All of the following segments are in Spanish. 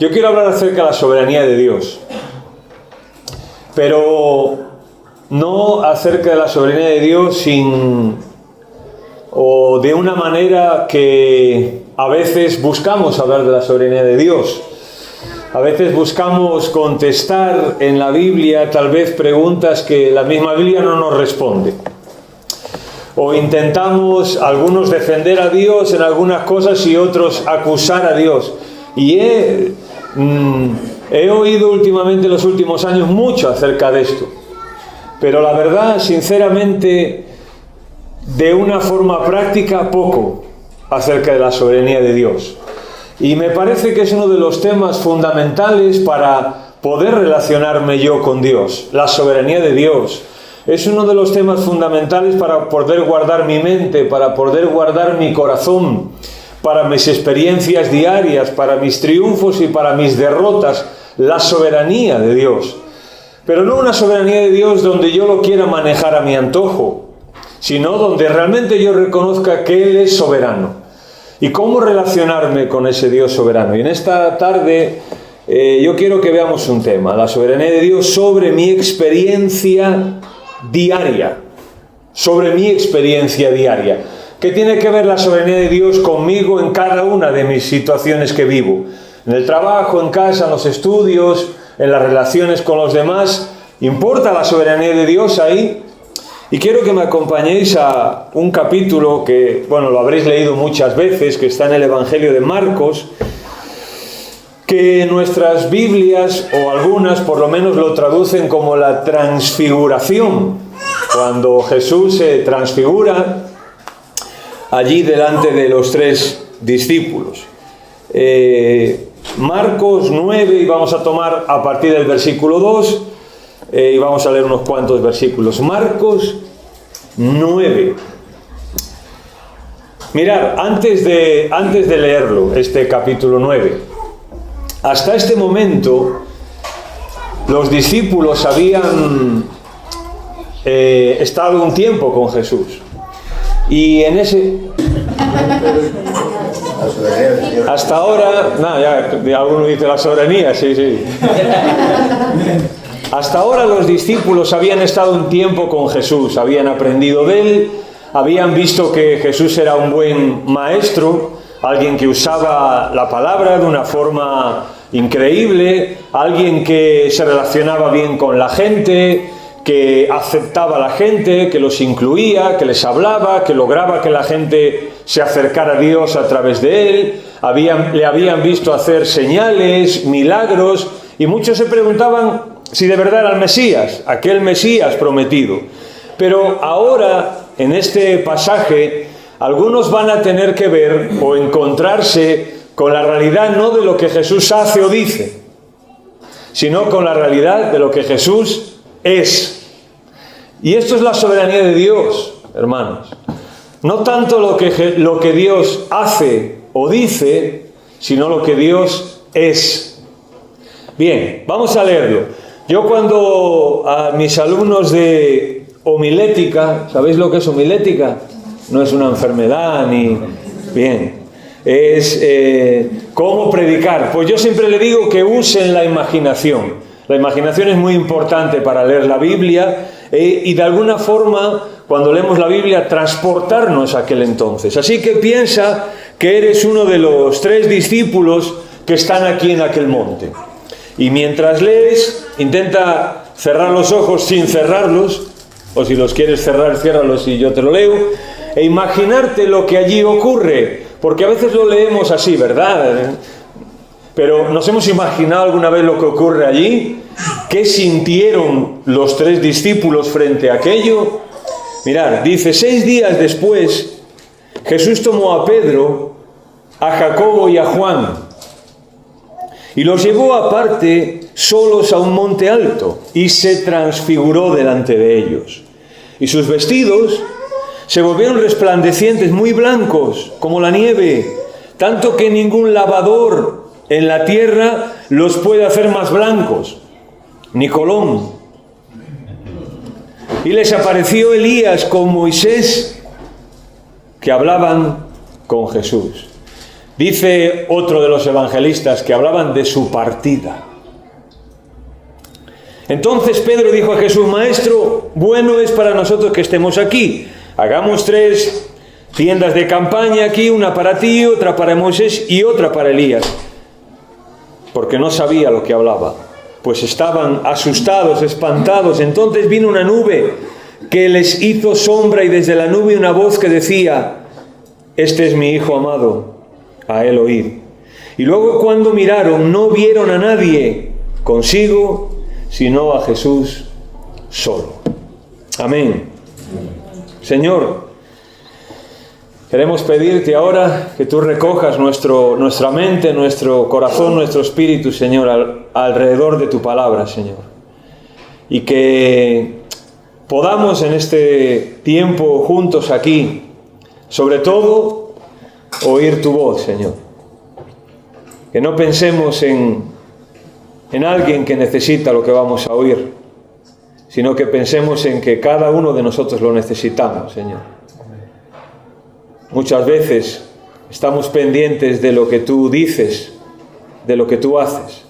Yo quiero hablar acerca de la soberanía de Dios, pero no acerca de la soberanía de Dios o de una manera que a veces buscamos hablar de la soberanía de Dios. A veces buscamos contestar en la Biblia tal vez preguntas que la misma Biblia no nos responde. O intentamos algunos defender a Dios en algunas cosas y otros acusar a Dios. Y he oído últimamente en los últimos años mucho acerca de esto. Pero la verdad, sinceramente, de una forma práctica, poco acerca de la soberanía de Dios. Y me parece que es uno de los temas fundamentales para poder relacionarme yo con Dios, la soberanía de Dios. Es uno de los temas fundamentales para poder guardar mi mente, para poder guardar mi corazón, para mis experiencias diarias, para mis triunfos y para mis derrotas, la soberanía de Dios. Pero no una soberanía de Dios donde yo lo quiera manejar a mi antojo, sino donde realmente yo reconozca que Él es soberano. ¿Y cómo relacionarme con ese Dios soberano? Y en esta tarde yo quiero que veamos un tema, la soberanía de Dios sobre mi experiencia diaria. Sobre mi experiencia diaria. ¿Qué tiene que ver la soberanía de Dios conmigo en cada una de mis situaciones que vivo? En el trabajo, en casa, en los estudios, en las relaciones con los demás. ¿Importa la soberanía de Dios ahí? Y quiero que me acompañéis a un capítulo que, bueno, lo habréis leído muchas veces, que está en el Evangelio de Marcos, que nuestras Biblias, o algunas por lo menos, lo traducen como la transfiguración. Cuando Jesús se transfigura allí delante de los 3 discípulos. Marcos 9, y vamos a tomar a partir del versículo 2, y vamos a leer unos cuantos versículos. Marcos 9. Mirad, antes de leerlo, este capítulo 9, hasta este momento los discípulos habían estado un tiempo con Jesús. Y en ese... Hasta ahora... No, ya alguno dice la soberanía, sí. Hasta ahora los discípulos habían estado un tiempo con Jesús, habían aprendido de Él, habían visto que Jesús era un buen maestro, alguien que usaba la palabra de una forma increíble, alguien que se relacionaba bien con la gente, que aceptaba a la gente, que los incluía, que les hablaba, que lograba que la gente se acercara a Dios a través de Él. Le habían visto hacer señales, milagros, y muchos se preguntaban si de verdad era el Mesías, aquel Mesías prometido. Pero ahora, en este pasaje, algunos van a tener que ver o encontrarse con la realidad no de lo que Jesús hace o dice, sino con la realidad de lo que Jesús es. Y esto es la soberanía de Dios, hermanos. No tanto lo que Dios hace o dice, sino lo que Dios es. Bien, vamos a leerlo. Yo cuando a mis alumnos de homilética, ¿sabéis lo que es homilética? No es una enfermedad ni... Bien, es cómo predicar. Pues yo siempre le digo que usen la imaginación. La imaginación es muy importante para leer la Biblia y de alguna forma, cuando leemos la Biblia, transportarnos a aquel entonces. Así que piensa que eres uno de los 3 discípulos que están aquí en aquel monte. Y mientras lees, intenta cerrar los ojos sin cerrarlos, o si los quieres cerrar, ciérralos y yo te lo leo, e imaginarte lo que allí ocurre, porque a veces lo leemos así, ¿verdad? Pero ¿nos hemos imaginado alguna vez lo que ocurre allí? ¿Qué sintieron los 3 discípulos frente a aquello? Mirad, dice, 6 días después, Jesús tomó a Pedro, a Jacobo y a Juan, y los llevó aparte solos a un monte alto, y se transfiguró delante de ellos. Y sus vestidos se volvieron resplandecientes, muy blancos, como la nieve, tanto que ningún lavador en la tierra los puede hacer más blancos, ni Colón. Y les apareció Elías con Moisés, que hablaban con Jesús. Dice otro de los evangelistas que hablaban de su partida. Entonces Pedro dijo a Jesús: Maestro, bueno es para nosotros que estemos aquí. Hagamos 3 tiendas de campaña aquí, una para ti, otra para Moisés y otra para Elías. Porque no sabía lo que hablaba, pues estaban asustados, espantados. Entonces vino una nube que les hizo sombra, y desde la nube una voz que decía: Este es mi Hijo amado, a él oíd. Y luego, cuando miraron, no vieron a nadie consigo, sino a Jesús solo. Amén. Señor, queremos pedirte ahora que tú recojas nuestra mente, nuestro corazón, nuestro espíritu, Señor, alrededor de tu palabra, Señor. Y que podamos en este tiempo juntos aquí, sobre todo, oír tu voz, Señor. Que no pensemos en alguien que necesita lo que vamos a oír, sino que pensemos en que cada uno de nosotros lo necesitamos, Señor. Muchas veces estamos pendientes de lo que tú dices, de lo que tú haces,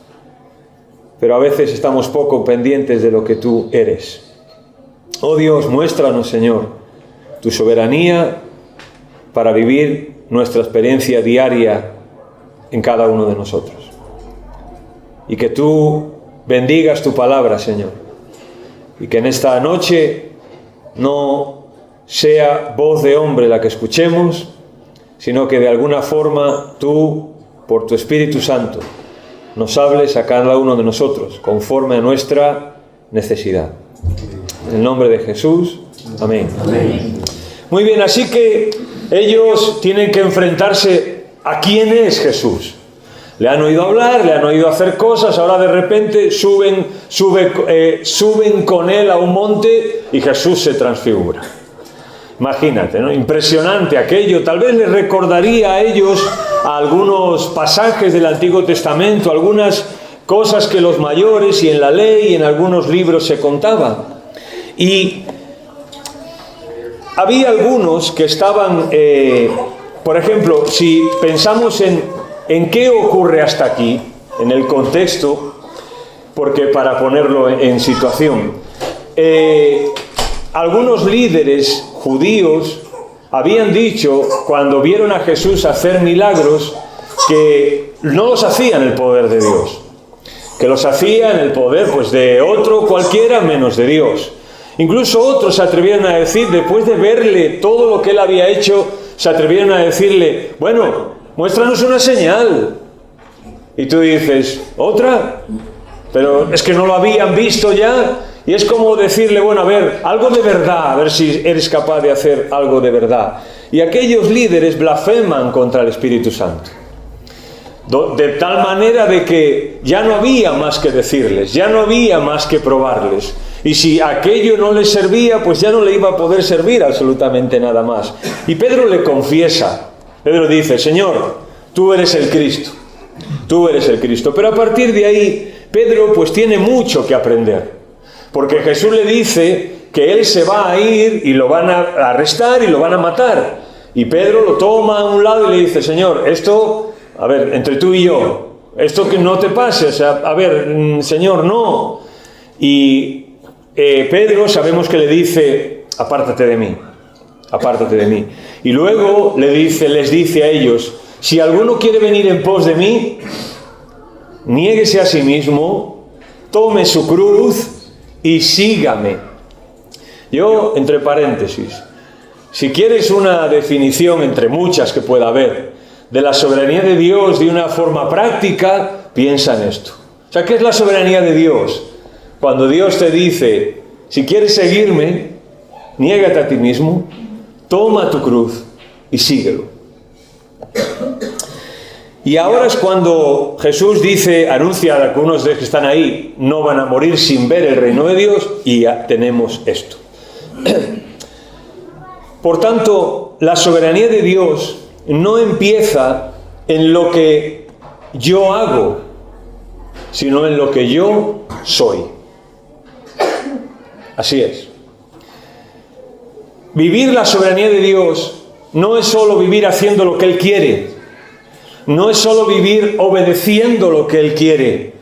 pero a veces estamos poco pendientes de lo que tú eres. Oh Dios, muéstranos, Señor, tu soberanía para vivir nuestra experiencia diaria en cada uno de nosotros. Y que tú bendigas tu palabra, Señor. Y que en esta noche no sea voz de hombre la que escuchemos, sino que de alguna forma tú, por tu Espíritu Santo, nos hables a cada uno de nosotros, conforme a nuestra necesidad. En el nombre de Jesús. Amén. Amén. Muy bien, así que ellos tienen que enfrentarse a quién es Jesús. Le han oído hablar, le han oído hacer cosas, ahora de repente suben con él a un monte y Jesús se transfigura. Imagínate, ¿no? Impresionante aquello. Tal vez les recordaría a ellos algunos pasajes del Antiguo Testamento, algunas cosas que los mayores y en la ley y en algunos libros se contaban. Y había algunos que estaban, por ejemplo, si pensamos en qué ocurre hasta aquí, en el contexto, porque para ponerlo en situación, algunos líderes judíos habían dicho, cuando vieron a Jesús hacer milagros, que no los hacía en el poder de Dios, que los hacía en el poder pues de otro cualquiera menos de Dios. Incluso otros se atrevieron a decir, después de verle todo lo que él había hecho, se atrevieron a decirle: bueno, muéstranos una señal. Y tú dices: ¿otra? Pero es que no lo habían visto ya. Y es como decirle: bueno, a ver, algo de verdad, a ver si eres capaz de hacer algo de verdad. Y aquellos líderes blasfeman contra el Espíritu Santo. De tal manera de que ya no había más que decirles, ya no había más que probarles. Y si aquello no le servía, pues ya no le iba a poder servir absolutamente nada más. Y Pedro le confiesa. Pedro dice: Señor, tú eres el Cristo. Tú eres el Cristo. Pero a partir de ahí, Pedro pues tiene mucho que aprender. Porque Jesús le dice que él se va a ir y lo van a arrestar y lo van a matar. Y Pedro lo toma a un lado y le dice: Señor, esto, a ver, entre tú y yo, esto que no te pase, o sea, a ver, Señor, no. Y Pedro sabemos que le dice: apártate de mí, apártate de mí. Y luego les dice a ellos: si alguno quiere venir en pos de mí, niéguese a sí mismo, tome su cruz y sígame. Yo, entre paréntesis, si quieres una definición entre muchas que pueda haber de la soberanía de Dios de una forma práctica, piensa en esto. O sea, ¿qué es la soberanía de Dios? Cuando Dios te dice: si quieres seguirme, niégate a ti mismo, toma tu cruz y síguelo. Y ahora es cuando Jesús anuncia a algunos de los que están ahí, no van a morir sin ver el reino de Dios, y ya tenemos esto. Por tanto, la soberanía de Dios no empieza en lo que yo hago, sino en lo que yo soy. Así es. Vivir la soberanía de Dios no es solo vivir haciendo lo que Él quiere. no es solo vivir obedeciendo lo que Él quiere,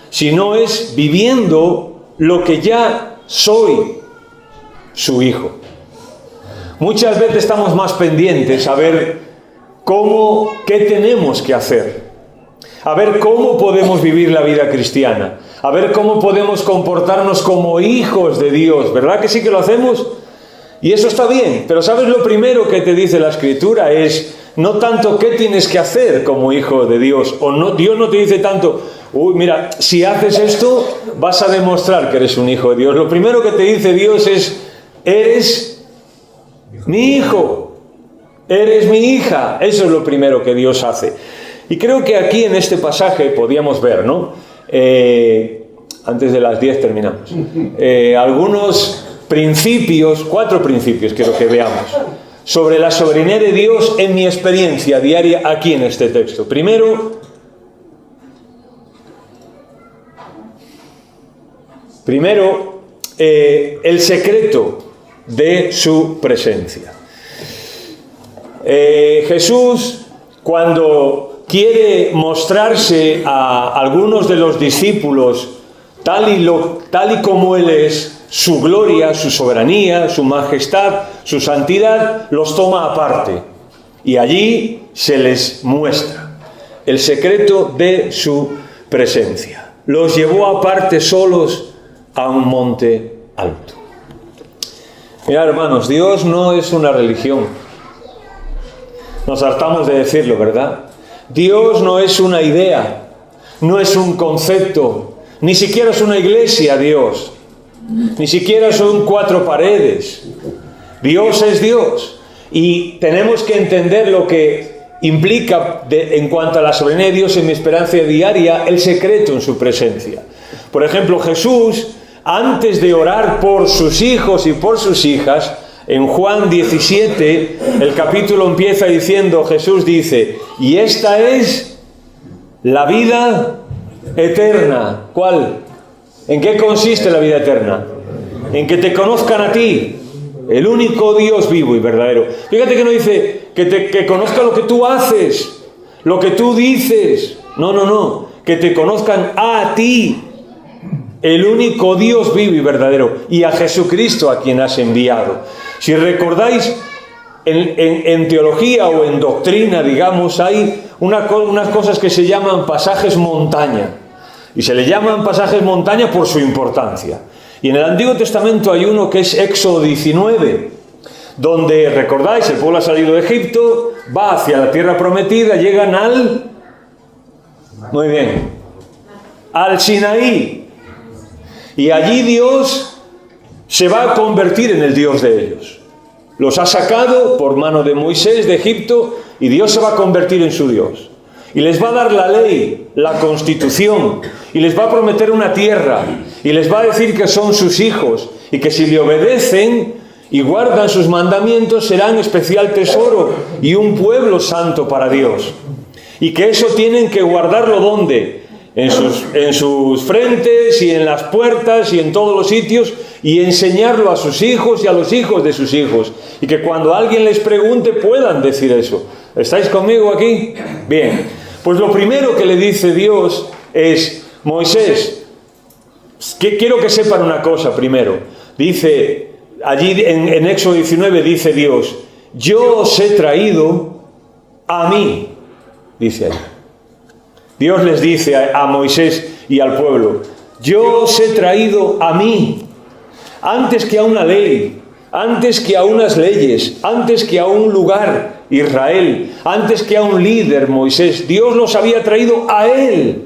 sino es viviendo lo que ya soy, su hijo. Muchas veces estamos más pendientes a ver qué tenemos que hacer, a ver cómo podemos vivir la vida cristiana, a ver cómo podemos comportarnos como hijos de Dios. ¿Verdad que sí que lo hacemos? Y eso está bien, pero ¿sabes lo primero que te dice la Escritura? Es no tanto qué tienes que hacer como hijo de Dios, o no, Dios no te dice tanto, mira, si haces esto vas a demostrar que eres un hijo de Dios. Lo primero que te dice Dios es, eres mi hijo, eres mi hija. Eso es lo primero que Dios hace. Y creo que aquí en este pasaje podíamos ver, ¿no? Antes de las 10 terminamos. Algunos principios, 4 principios quiero que veamos, sobre la soberanía de Dios en mi experiencia diaria aquí en este texto. Primero, el secreto de su presencia. Jesús, cuando quiere mostrarse a algunos de los discípulos tal y como Él es, su gloria, su soberanía, su majestad, su santidad, los toma aparte. Y allí se les muestra el secreto de su presencia. Los llevó aparte solos a un monte alto. Mirad, hermanos, Dios no es una religión. Nos hartamos de decirlo, ¿verdad? Dios no es una idea, no es un concepto, ni siquiera es una iglesia, Dios. Ni siquiera son 4 paredes. Dios es Dios. Y tenemos que entender lo que implica en cuanto a la soberanía de Dios en mi experiencia diaria, el secreto en su presencia. Por ejemplo, Jesús, antes de orar por sus hijos y por sus hijas, en Juan 17, el capítulo empieza diciendo, Jesús dice, y esta es la vida eterna. ¿Cuál? ¿En qué consiste la vida eterna? En que te conozcan a ti, el único Dios vivo y verdadero. Fíjate que no dice que conozca lo que tú haces, lo que tú dices. No. Que te conozcan a ti, el único Dios vivo y verdadero, y a Jesucristo a quien has enviado. Si recordáis, en teología o en doctrina, digamos, hay unas cosas que se llaman pasajes montaña. Y se le llaman pasajes montaña por su importancia. Y en el Antiguo Testamento hay uno que es Éxodo 19, donde, recordáis, el pueblo ha salido de Egipto, va hacia la tierra prometida, llegan al Sinaí. Y allí Dios se va a convertir en el Dios de ellos. Los ha sacado por mano de Moisés de Egipto y Dios se va a convertir en su Dios. Y les va a dar la ley, la constitución, y les va a prometer una tierra, y les va a decir que son sus hijos, y que si le obedecen y guardan sus mandamientos serán especial tesoro y un pueblo santo para Dios. Y que eso tienen que guardarlo ¿dónde? En sus frentes y en las puertas y en todos los sitios, y enseñarlo a sus hijos y a los hijos de sus hijos. Y que cuando alguien les pregunte puedan decir eso. ¿Estáis conmigo aquí? Bien. Pues lo primero que le dice Dios es, Moisés, quiero que sepan una cosa primero. Dice, allí en Éxodo 19 dice Dios, yo os he traído a mí, dice ahí. Dios les dice a Moisés y al pueblo, yo os he traído a mí, antes que a una ley, antes que a unas leyes, antes que a un lugar, Israel, antes que a un líder, Moisés. Dios los había traído a Él.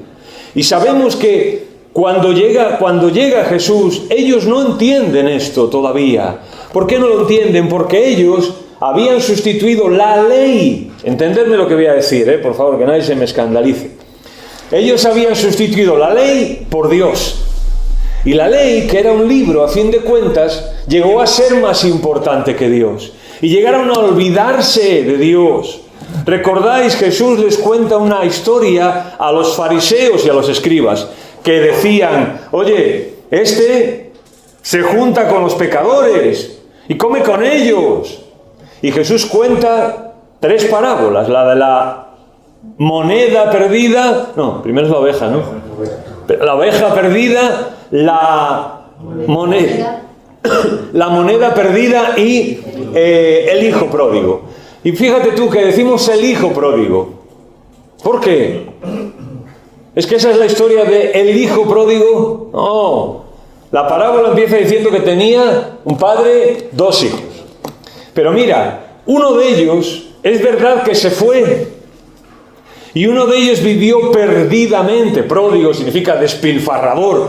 Y sabemos que cuando llega Jesús, ellos no entienden esto todavía. ¿Por qué no lo entienden? Porque ellos habían sustituido la ley. Entendedme lo que voy a decir, por favor, que nadie se me escandalice. Ellos habían sustituido la ley por Dios. Y la ley, que era un libro, a fin de cuentas, llegó a ser más importante que Dios. Y llegaron a olvidarse de Dios. ¿Recordáis? Jesús les cuenta una historia a los fariseos y a los escribas, que decían, oye, este se junta con los pecadores y come con ellos. Y Jesús cuenta 3 parábolas, la de la moneda perdida, no, primero es la oveja, ¿no? La oveja perdida, la moneda perdida y el hijo pródigo. Y fíjate tú que decimos el hijo pródigo. ¿Por qué? ¿Es que esa es la historia de el hijo pródigo? No. La parábola empieza diciendo que tenía un padre, 2 hijos. Pero mira, uno de ellos es verdad que se fue. Y uno de ellos vivió perdidamente. Pródigo significa despilfarrador.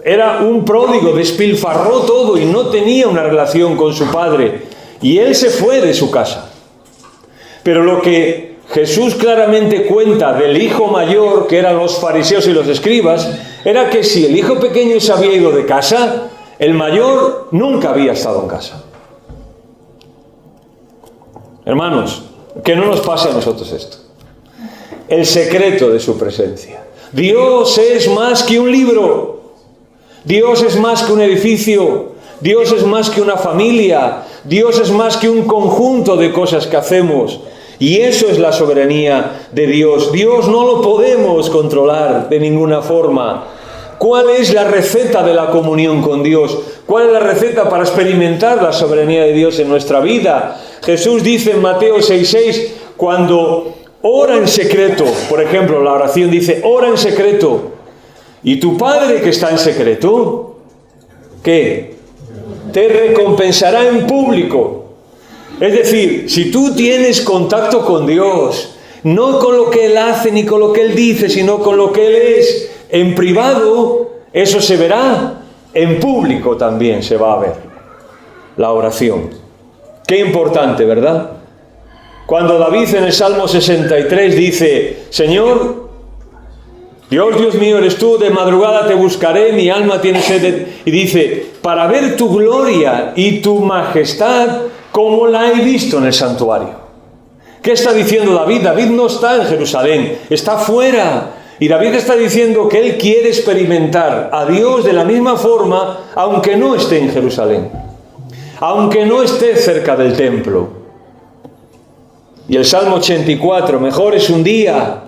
Era un pródigo, despilfarró todo y no tenía una relación con su padre. Y él se fue de su casa. Pero lo que Jesús claramente cuenta del hijo mayor, que eran los fariseos y los escribas, era que si el hijo pequeño se había ido de casa, el mayor nunca había estado en casa. Hermanos, que no nos pase a nosotros esto. El secreto de su presencia. Dios es más que un libro. Dios es más que un edificio. Dios es más que una familia. Dios es más que un conjunto de cosas que hacemos. Y eso es la soberanía de Dios. Dios no lo podemos controlar de ninguna forma. ¿Cuál es la receta de la comunión con Dios? ¿Cuál es la receta para experimentar la soberanía de Dios en nuestra vida? Jesús dice en Mateo 6:6, cuando ora en secreto, por ejemplo, la oración dice, ora en secreto, y tu Padre que está en secreto, ¿qué? Te recompensará en público. Es decir, si tú tienes contacto con Dios, no con lo que Él hace ni con lo que Él dice, sino con lo que Él es, en privado, eso se verá, en público también se va a ver. La oración. Qué importante, ¿verdad? Cuando David en el Salmo 63 dice, Señor, Dios mío eres tú, de madrugada te buscaré, mi alma tiene sed, y dice, para ver tu gloria y tu majestad, como la he visto en el santuario. ¿Qué está diciendo David? David no está en Jerusalén, está fuera. Y David está diciendo que él quiere experimentar a Dios de la misma forma, aunque no esté en Jerusalén, aunque no esté cerca del templo. Y el Salmo 84, mejor es un día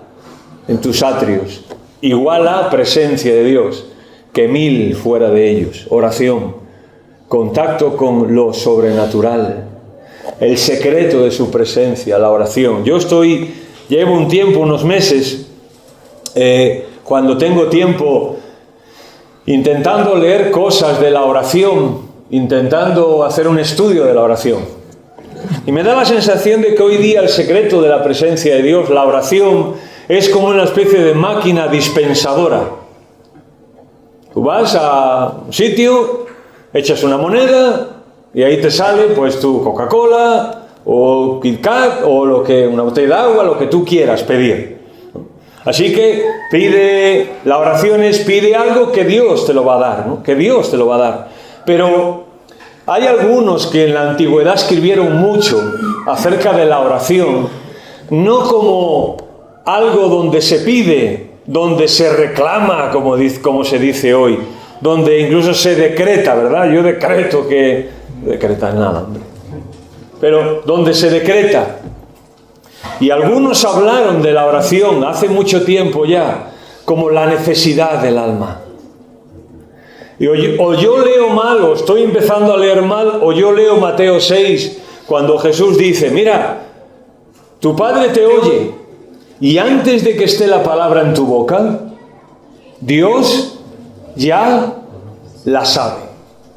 en tus atrios, igual a presencia de Dios, que 1000 fuera de ellos. Oración, contacto con lo sobrenatural, el secreto de su presencia, la oración. Yo llevo un tiempo, unos meses, cuando tengo tiempo, intentando leer cosas de la oración, intentando hacer un estudio de la oración. Y me da la sensación de que hoy día el secreto de la presencia de Dios, la oración, es como una especie de máquina dispensadora. Tú vas a un sitio, echas una moneda y ahí te sale pues tu Coca-Cola o Kit Kat o una botella de agua, lo que tú quieras pedir. Así que la oración es pide algo que Dios te lo va a dar, ¿no? Que Dios te lo va a dar. Pero hay algunos que en la antigüedad escribieron mucho acerca de la oración, no como algo donde se pide, donde se reclama, como se dice hoy, donde incluso se decreta, ¿verdad? Yo decreto que... decretar nada, hombre. Pero donde se decreta. Y algunos hablaron de la oración hace mucho tiempo ya, como la necesidad del alma. Y o yo leo mal, o estoy empezando a leer mal, o yo leo Mateo 6, cuando Jesús dice, mira, tu Padre te oye, y antes de que esté la palabra en tu boca, Dios ya la sabe,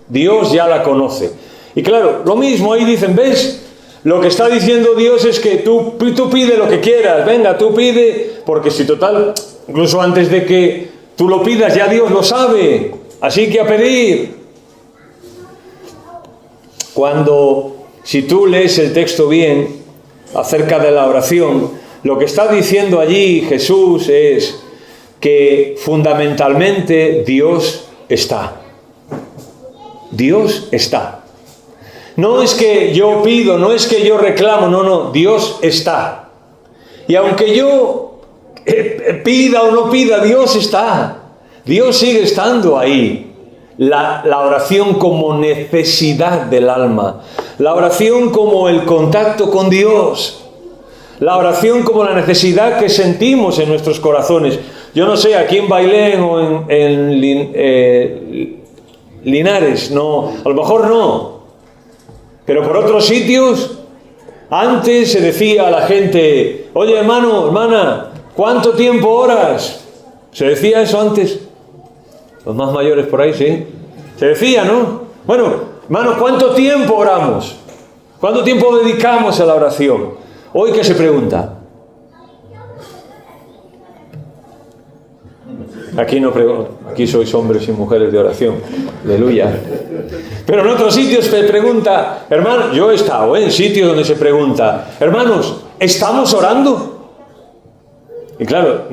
Dios ya la conoce. Y claro, lo mismo ahí dicen, ¿ves? Lo que está diciendo Dios es que tú pide lo que quieras, venga, tú pide, porque si total, incluso antes de que tú lo pidas, ya Dios lo sabe, así que a pedir. Si tú lees el texto bien, acerca de la oración, lo que está diciendo allí Jesús es que fundamentalmente Dios está. Dios está. No es que yo pido, no es que yo reclamo, no, Dios está. Y aunque yo pida o no pida, Dios está. Dios sigue estando ahí. La oración como necesidad del alma. La oración como el contacto con Dios. la oración como la necesidad que sentimos en nuestros corazones. Yo no sé, aquí en Bailén o en Linares, no, a lo mejor no, pero por otros sitios, antes se decía a la gente: oye, hermano, hermana, ¿cuánto tiempo oras? ¿Se decía eso antes? Los más mayores por ahí, sí. Se decía, ¿no? Bueno, hermano, ¿cuánto tiempo oramos? ¿Cuánto tiempo dedicamos a la oración? Hoy, ¿qué se pregunta? Aquí no pregunto, aquí sois hombres y mujeres de oración, aleluya. Pero en otros sitios se pregunta, hermano, yo he estado en sitios donde se pregunta: hermanos, ¿estamos orando? Y claro,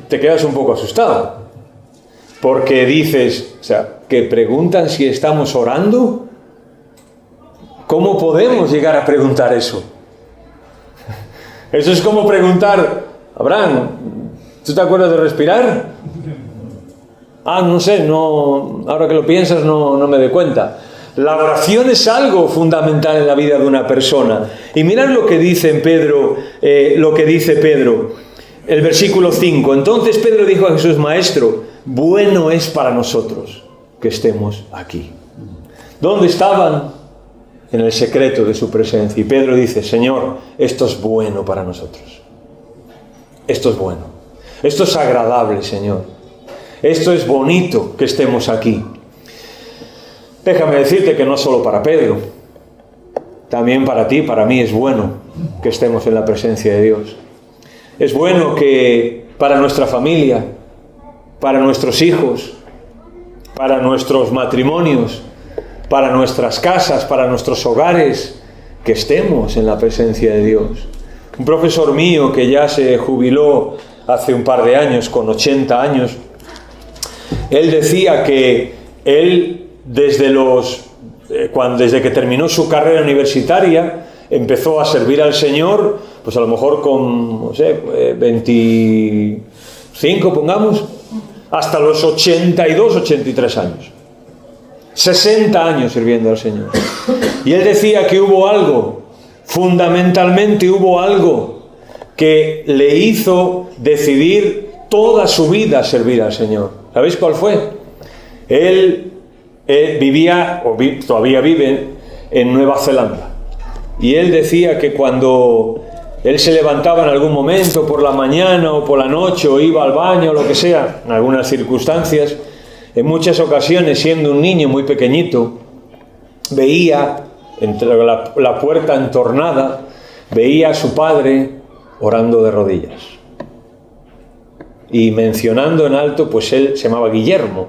te quedas un poco asustado, porque dices, o sea, que preguntan si estamos orando. ¿Cómo podemos llegar a preguntar eso? Eso es como preguntar: Abraham, ¿tú te acuerdas de respirar? No sé, no, ahora que lo piensas no me doy cuenta. La oración es algo fundamental en la vida de una persona. Y mirad lo que dice Pedro, el versículo 5. Entonces Pedro dijo a Jesús: Maestro, bueno es para nosotros que estemos aquí. ¿Dónde estaban? En el secreto de su presencia. Y Pedro dice: Señor, esto es bueno para nosotros. Esto es bueno. Esto es agradable, Señor. Esto es bonito que estemos aquí. Déjame decirte que no solo para Pedro, también para ti, para mí es bueno que estemos en la presencia de Dios. Es bueno que para nuestra familia, para nuestros hijos, para nuestros matrimonios, para nuestras casas, para nuestros hogares, que estemos en la presencia de Dios. Un profesor mío que ya se jubiló hace un par de años, con 80 años, él decía que él desde que terminó su carrera universitaria empezó a servir al Señor, pues a lo mejor con, 25, pongamos, hasta los 82, 83 años. 60 años sirviendo al Señor. Y él decía que hubo algo, fundamentalmente hubo algo que le hizo decidir toda su vida servir al Señor. ¿Sabéis cuál fue? Él todavía vive en Nueva Zelanda. Y él decía que cuando él se levantaba en algún momento, por la mañana o por la noche, o iba al baño o lo que sea, en algunas circunstancias, en muchas ocasiones, siendo un niño muy pequeñito, veía entre la puerta entornada, veía a su padre orando de rodillas. Y mencionando en alto, pues él se llamaba Guillermo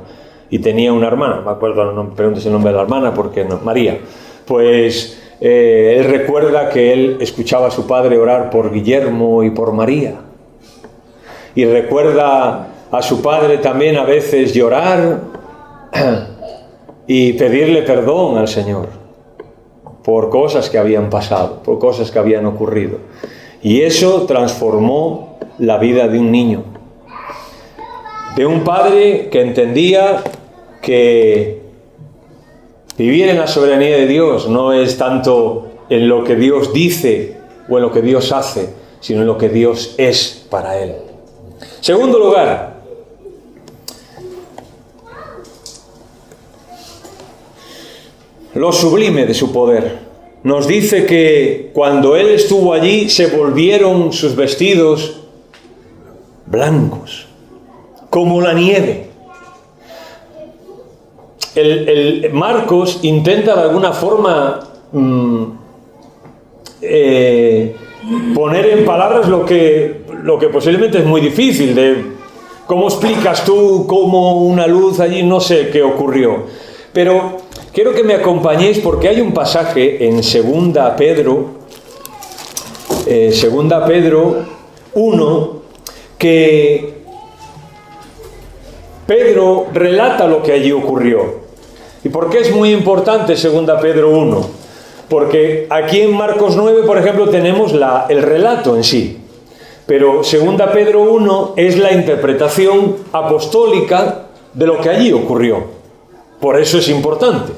y tenía una hermana, me acuerdo, no me preguntes el nombre de la hermana porque no, María. Pues él recuerda que él escuchaba a su padre orar por Guillermo y por María. Y recuerda a su padre también a veces llorar y pedirle perdón al Señor por cosas que habían pasado, por cosas que habían ocurrido. Y eso transformó la vida de un niño, de un padre que entendía que vivir en la soberanía de Dios no es tanto en lo que Dios dice o en lo que Dios hace, sino en lo que Dios es para él. Segundo lugar, lo sublime de su poder. Nos dice que cuando él estuvo allí se volvieron sus vestidos blancos, como la nieve. El Marcos intenta de alguna forma poner en palabras lo que posiblemente es muy difícil, de cómo explicas tú cómo una luz allí, no sé qué ocurrió. Pero quiero que me acompañéis porque hay un pasaje en 2 Pedro 1, que Pedro relata lo que allí ocurrió. ¿Y por qué es muy importante 2 Pedro 1? Porque aquí en Marcos 9, por ejemplo, tenemos el relato en sí. Pero 2 Pedro 1 es la interpretación apostólica de lo que allí ocurrió. Por eso es importante.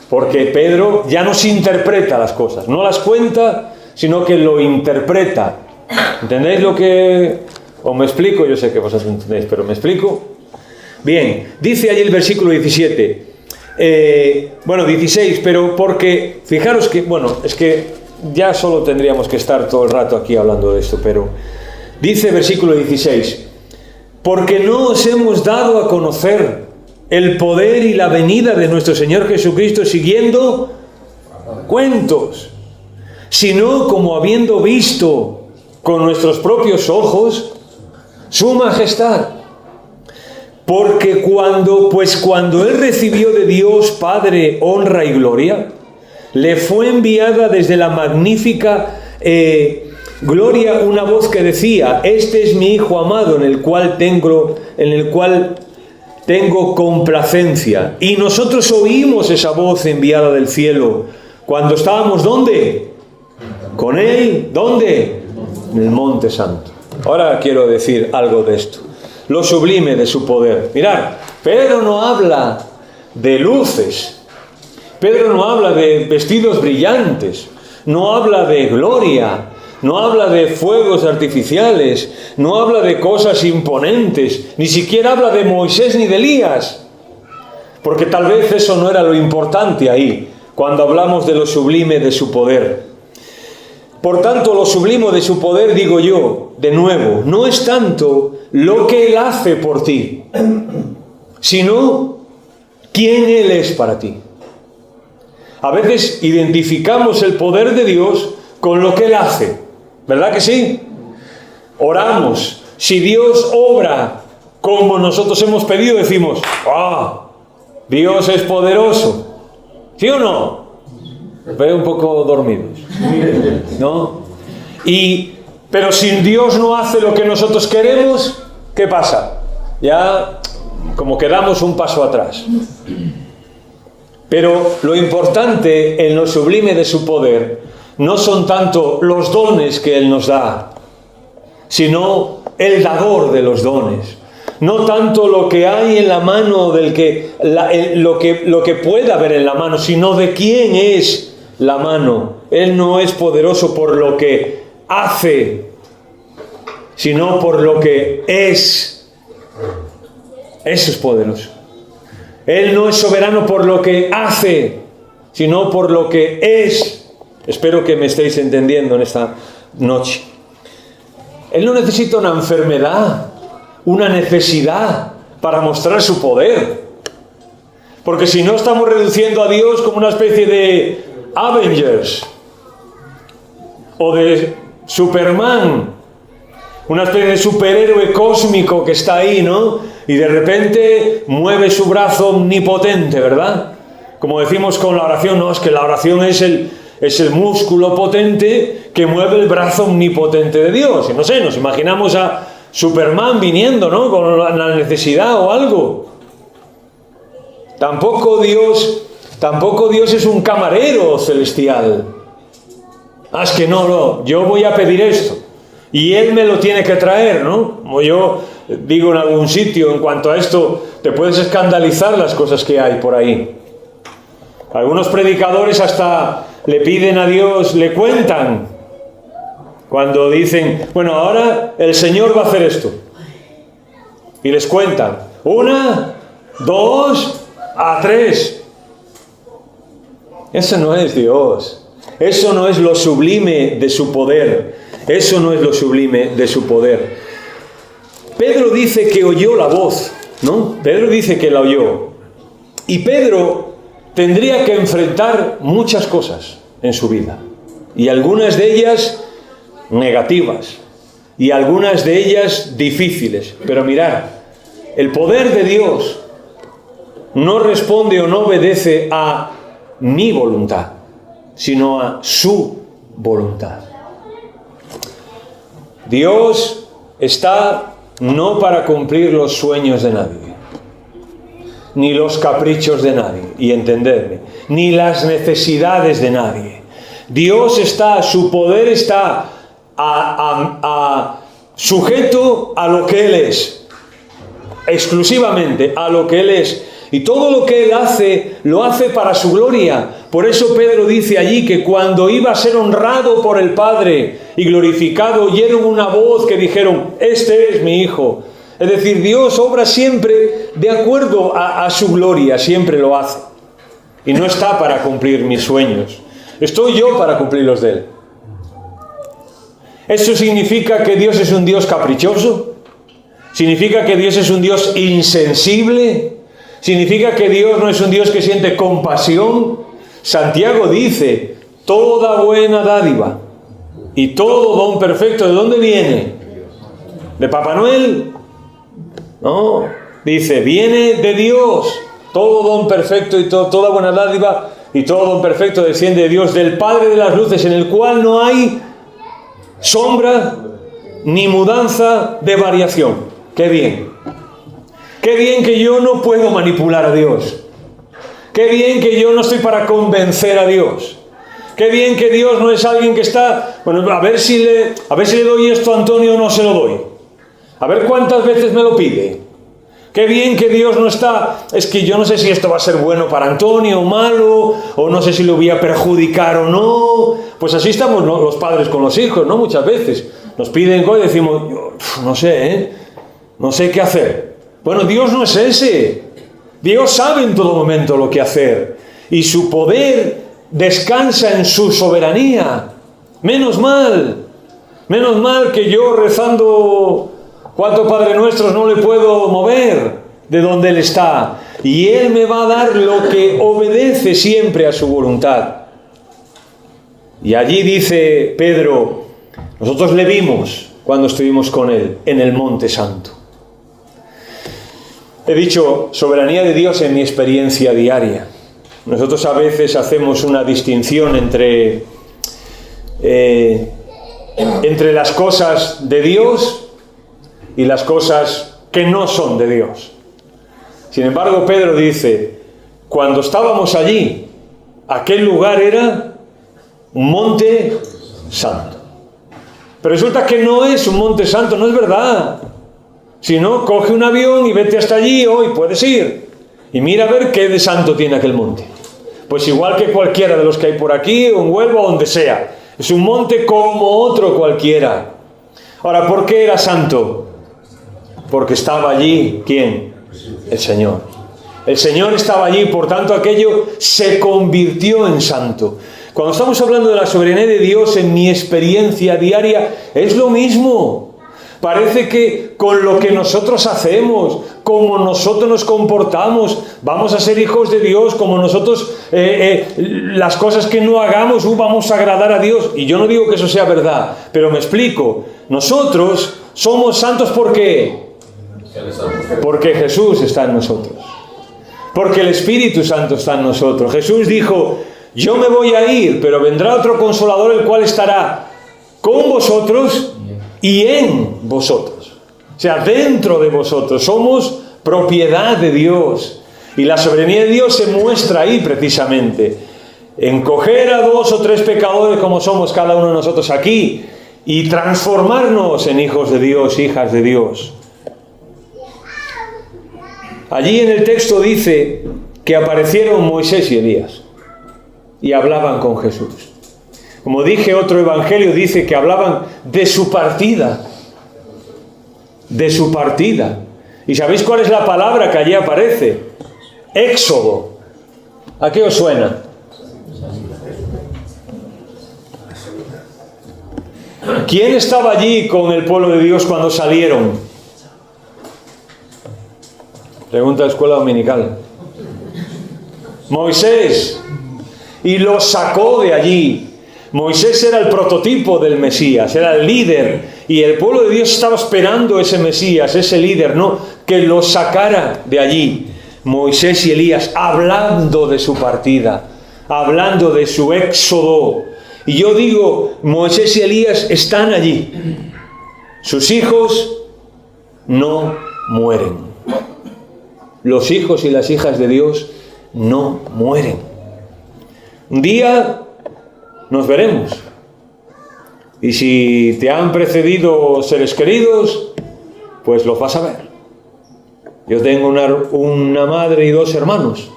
Porque Pedro ya nos interpreta las cosas, no las cuenta, sino que lo interpreta. ¿Entendéis lo que...? ¿O me explico? Yo sé que vosotros entendéis, pero ¿me explico? Bien, dice allí el versículo 17, 16, pero porque, fijaros que, es que ya solo tendríamos que estar todo el rato aquí hablando de esto, pero dice versículo 16, porque no os hemos dado a conocer el poder y la venida de nuestro Señor Jesucristo siguiendo cuentos, sino como habiendo visto con nuestros propios ojos su majestad. Porque cuando Él recibió de Dios Padre honra y gloria, le fue enviada desde la magnífica gloria una voz que decía: este es mi Hijo amado en el cual tengo complacencia. Y nosotros oímos esa voz enviada del cielo cuando estábamos, ¿dónde? Con Él, ¿dónde? En el Monte Santo. Ahora quiero decir algo de esto. Lo sublime de su poder. Mirad, Pedro no habla de luces. Pedro no habla de vestidos brillantes. No habla de gloria. No habla de fuegos artificiales. No habla de cosas imponentes. Ni siquiera habla de Moisés ni de Elías. Porque tal vez eso no era lo importante ahí, cuando hablamos de lo sublime de su poder. Por tanto, lo sublime de su poder, digo yo, de nuevo, no es tanto lo que Él hace por ti, sino quién Él es para ti. A veces identificamos el poder de Dios con lo que Él hace, ¿verdad que sí? Oramos, si Dios obra como nosotros hemos pedido, decimos: ¡ah! Dios es poderoso. ¿Sí o no? Veo un poco dormidos, ¿no? Pero si Dios no hace lo que nosotros queremos, ¿qué pasa? Ya como que damos un paso atrás. Pero lo importante en lo sublime de su poder no son tanto los dones que Él nos da, sino el dador de los dones. No tanto lo que hay en la mano lo que pueda haber en la mano, sino de quién es la mano. Él no es poderoso por lo que hace, sino por lo que es. Eso es poderoso. Él no es soberano por lo que hace, sino por lo que es. Espero que me estéis entendiendo en esta noche. Él no necesita una enfermedad, una necesidad para mostrar su poder. Porque si no, estamos reduciendo a Dios como una especie de Avengers o de Superman, una especie de superhéroe cósmico que está ahí, ¿no? Y de repente mueve su brazo omnipotente, ¿verdad? Como decimos con la oración, no, es que la oración es el músculo potente que mueve el brazo omnipotente de Dios. Y no sé, nos imaginamos a Superman viniendo, ¿no? Con la necesidad o algo. Tampoco Dios es un camarero celestial. Es que no, yo voy a pedir esto y Él me lo tiene que traer, ¿no? Como yo digo en algún sitio, en cuanto a esto, te puedes escandalizar las cosas que hay por ahí. Algunos predicadores hasta le piden a Dios, le cuentan, cuando dicen, bueno, ahora el Señor va a hacer esto. Y les cuentan, 1, 2, 3. Eso no es Dios. Eso no es lo sublime de su poder. Eso no es lo sublime de su poder. Pedro dice que oyó la voz, ¿no? Pedro dice que la oyó. Y Pedro tendría que enfrentar muchas cosas en su vida. Y algunas de ellas negativas. Y algunas de ellas difíciles. Pero mirad, el poder de Dios no responde o no obedece a mi voluntad, sino a su voluntad. Dios está no para cumplir los sueños de nadie, ni los caprichos de nadie, y entendedme, ni las necesidades de nadie. Dios está, su poder está sujeto a lo que Él es, exclusivamente a lo que Él es. Y todo lo que Él hace, lo hace para su gloria, Por eso Pedro dice allí que cuando iba a ser honrado por el Padre y glorificado, oyeron una voz que dijeron: este es mi Hijo. Es decir, Dios obra siempre de acuerdo a su gloria, siempre lo hace. Y no está para cumplir mis sueños. Estoy yo para cumplir los de Él. ¿Eso significa que Dios es un Dios caprichoso? ¿Significa que Dios es un Dios insensible? ¿Significa que Dios no es un Dios que siente compasión? Santiago dice: toda buena dádiva y todo don perfecto, ¿de dónde viene? ¿De Papá Noel? No, dice, viene de Dios. Todo don perfecto y toda buena dádiva y todo don perfecto desciende de Dios, del Padre de las luces, en el cual no hay sombra ni mudanza de variación. ¡Qué bien! ¡Qué bien que yo no puedo manipular a Dios! ¡Qué bien que yo no estoy para convencer a Dios! ¡Qué bien que Dios no es alguien que está... Bueno, a ver si le doy esto a Antonio o no se lo doy. A ver cuántas veces me lo pide. Qué bien que Dios no está... Es que yo no sé si esto va a ser bueno para Antonio o malo, o no sé si lo voy a perjudicar o no. Pues así estamos, ¿no?, los padres con los hijos, ¿no? Muchas veces nos piden cosas y decimos: no sé, no sé qué hacer. Bueno, Dios no es ese. Dios sabe en todo momento lo que hacer. Y su poder descansa en su soberanía. Menos mal que yo rezando 4 Padre Nuestros no le puedo mover de donde Él está. Y Él me va a dar lo que obedece siempre a su voluntad. Y allí dice Pedro: nosotros le vimos cuando estuvimos con Él en el Monte Santo. He dicho soberanía de Dios en mi experiencia diaria. Nosotros a veces hacemos una distinción entre las cosas de Dios y las cosas que no son de Dios. Sin embargo, Pedro dice: cuando estábamos allí, aquel lugar era un monte santo. Pero resulta que no es un monte santo, no es verdad. Si no, coge un avión y vete hasta allí hoy, puedes ir. Y mira a ver qué de santo tiene aquel monte. Pues igual que cualquiera de los que hay por aquí, o en Huelva, o donde sea. Es un monte como otro cualquiera. Ahora, ¿por qué era santo? Porque estaba allí, ¿quién? El Señor. El Señor estaba allí, por tanto aquello se convirtió en santo. Cuando estamos hablando de la soberanía de Dios en mi experiencia diaria, es lo mismo. Parece que con lo que nosotros hacemos, como nosotros nos comportamos, vamos a ser hijos de Dios, como nosotros, las cosas que no hagamos, vamos a agradar a Dios. Y yo no digo que eso sea verdad, pero me explico. Nosotros somos santos, ¿por qué? Porque Jesús está en nosotros. Porque el Espíritu Santo está en nosotros. Jesús dijo: yo me voy a ir, pero vendrá otro Consolador, el cual estará con vosotros y en vosotros. O sea, dentro de vosotros. Somos propiedad de Dios. Y la soberanía de Dios se muestra ahí precisamente. En coger a 2 o 3 pecadores como somos cada uno de nosotros aquí y transformarnos en hijos de Dios, hijas de Dios. Allí en el texto dice que aparecieron Moisés y Elías y hablaban con Jesús. Como dije, otro evangelio dice que hablaban de su partida. De su partida. ¿Y sabéis cuál es la palabra que allí aparece? Éxodo. ¿A qué os suena? ¿Quién estaba allí con el pueblo de Dios cuando salieron? Pregunta de escuela dominical. Moisés. Y los sacó de allí. Moisés era el prototipo del Mesías, era el líder. Y el pueblo de Dios estaba esperando ese Mesías, ese líder, ¿no?, que los sacara de allí. Moisés y Elías hablando de su partida, hablando de su éxodo. Y yo digo, Moisés y Elías están allí. Sus hijos no mueren. Los hijos y las hijas de Dios no mueren. Un día nos veremos. Y si te han precedido seres queridos, pues los vas a ver. Yo tengo una madre y 2 hermanos.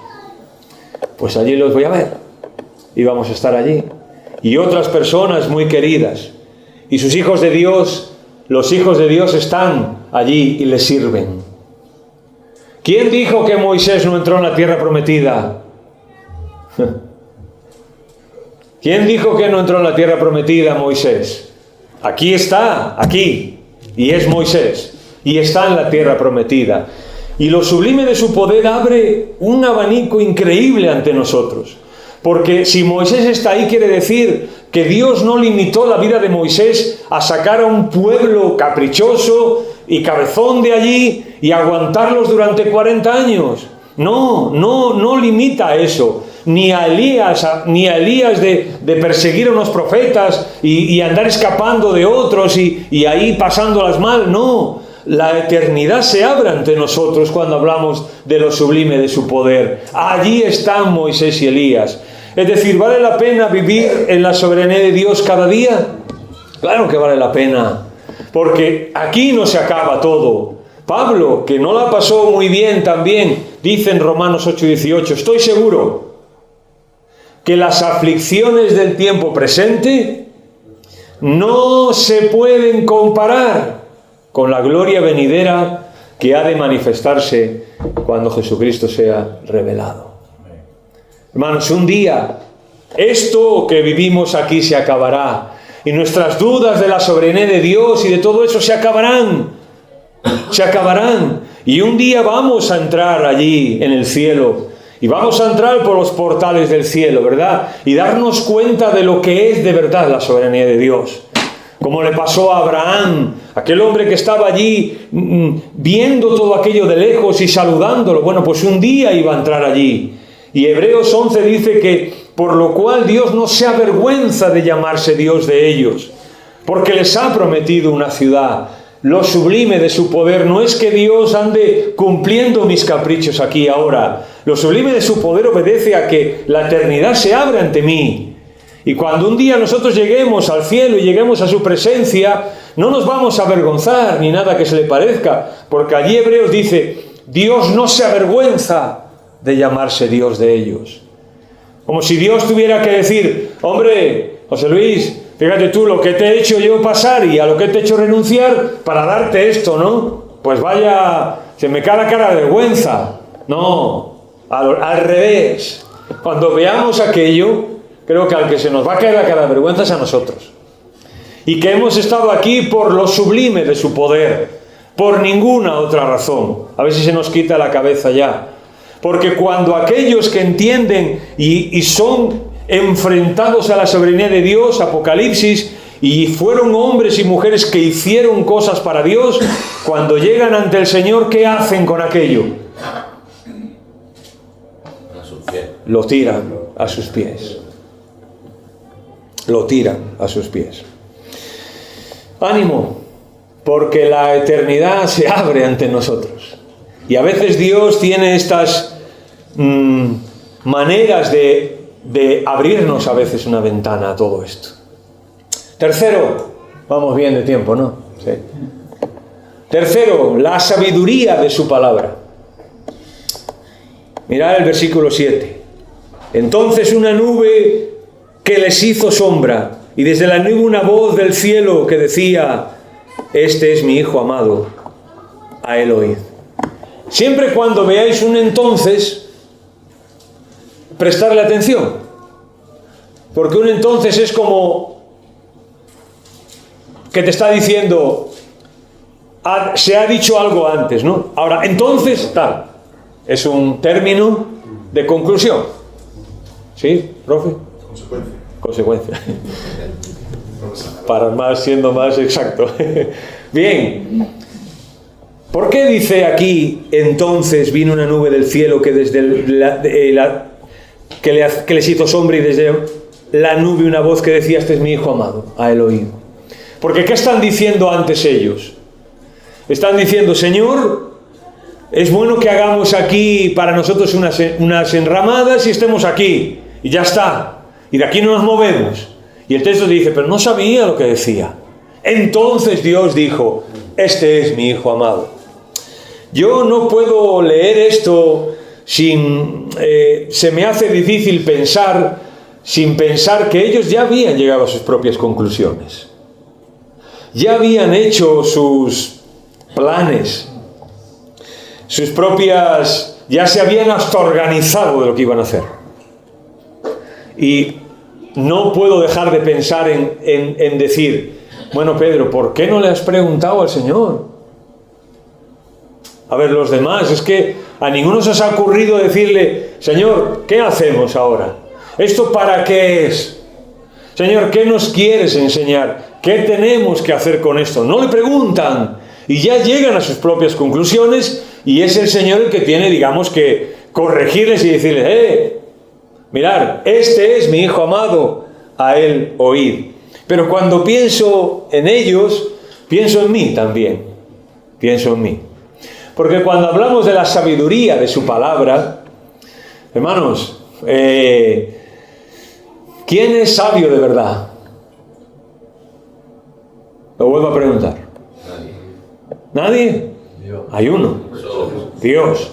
Pues allí los voy a ver. íbamos a estar allí. Y otras personas muy queridas. Y sus hijos de Dios, los hijos de Dios están allí y les sirven. ¿Quién dijo que Moisés no entró en la tierra prometida? ¿Quién dijo que no entró en la tierra prometida Moisés? Aquí está, aquí. Y es Moisés. Y está en la tierra prometida. Y lo sublime de su poder abre un abanico increíble ante nosotros. Porque si Moisés está ahí, quiere decir que Dios no limitó la vida de Moisés a sacar a un pueblo caprichoso y cabezón de allí y aguantarlos durante 40 años. No limita eso. Ni a Elías de perseguir a unos profetas y andar escapando de otros y ahí pasándolas mal. No, la eternidad se abre ante nosotros cuando hablamos de lo sublime de su poder. Allí están Moisés y Elías. Es decir, ¿vale la pena vivir en la soberanía de Dios cada día? Claro que vale la pena, porque aquí no se acaba todo. Pablo, que no la pasó muy bien también, dice en Romanos 8:18, estoy seguro que las aflicciones del tiempo presente no se pueden comparar con la gloria venidera que ha de manifestarse cuando Jesucristo sea revelado. Hermanos, un día esto que vivimos aquí se acabará y nuestras dudas de la soberanía de Dios y de todo eso se acabarán. Y un día vamos a entrar allí en el cielo y vamos a entrar por los portales del cielo, ¿verdad? Y darnos cuenta de lo que es de verdad la soberanía de Dios. Como le pasó a Abraham, aquel hombre que estaba allí viendo todo aquello de lejos y saludándolo. Bueno, pues un día iba a entrar allí. Y Hebreos 11 dice que por lo cual Dios no se avergüenza de llamarse Dios de ellos, porque les ha prometido una ciudad. Lo sublime de su poder no es que Dios ande cumpliendo mis caprichos aquí ahora. Lo sublime de su poder obedece a que la eternidad se abre ante mí. Y cuando un día nosotros lleguemos al cielo y lleguemos a su presencia, no nos vamos a avergonzar ni nada que se le parezca, porque allí Hebreos dice, Dios no se avergüenza de llamarse Dios de ellos. Como si Dios tuviera que decir, hombre, José Luis, fíjate tú lo que te he hecho yo pasar y a lo que te he hecho renunciar para darte esto, ¿no? Pues vaya, se me cae la cara de vergüenza. No, al revés. Cuando veamos aquello, creo que al que se nos va a caer la cara de vergüenza es a nosotros. Y que hemos estado aquí por lo sublime de su poder, por ninguna otra razón. A ver si se nos quita la cabeza ya. Porque cuando aquellos que entienden y son enfrentados a la soberanía de Dios, Apocalipsis, y fueron hombres y mujeres que hicieron cosas para Dios, cuando llegan ante el Señor, ¿qué hacen con aquello? Lo tiran a sus pies. Lo tiran a sus pies. Ánimo, porque la eternidad se abre ante nosotros. Y a veces Dios tiene estas maneras de abrirnos a veces una ventana a todo esto. Tercero, vamos bien de tiempo, ¿no? Sí. Tercero, la sabiduría de su palabra. Mirad el versículo 7. Entonces una nube que les hizo sombra, y desde la nube una voz del cielo que decía, este es mi Hijo amado, a él oíd. Siempre cuando veáis un entonces, prestarle atención, porque un entonces es como que te está diciendo, se ha dicho algo antes, ¿no? Ahora, entonces, tal, es un término de conclusión. ¿Sí, profe? Consecuencia. Para siendo más exacto. Bien. ¿Por qué dice aquí, entonces vino una nube del cielo que desde que les hizo sombra y desde la nube una voz que decía, este es mi Hijo amado, a él oído? Porque ¿qué están diciendo antes ellos? Están diciendo, Señor, es bueno que hagamos aquí para nosotros unas enramadas y estemos aquí, y ya está, y de aquí no nos movemos. Y el texto dice, pero no sabía lo que decía. Entonces Dios dijo, este es mi Hijo amado. Yo no puedo leer esto sin... se me hace difícil pensar sin pensar que ellos ya habían llegado a sus propias conclusiones. Ya habían hecho sus planes, sus propias, ya se habían hasta organizado de lo que iban a hacer. Y no puedo dejar de pensar en decir, bueno, Pedro, ¿por qué no le has preguntado al Señor? A ver, los demás, es que a ninguno se os ha ocurrido decirle, Señor, ¿qué hacemos ahora? ¿Esto para qué es? Señor, ¿qué nos quieres enseñar? ¿Qué tenemos que hacer con esto? No le preguntan y ya llegan a sus propias conclusiones, y es el Señor el que tiene, digamos, que corregirles y decirles, mirad, este es mi Hijo amado, a Él oíd. Pero cuando pienso en ellos, pienso en mí también. Pienso en mí. Porque cuando hablamos de la sabiduría de su palabra, hermanos, ¿quién es sabio de verdad? Lo vuelvo a preguntar. ¿Nadie? Hay uno. Dios.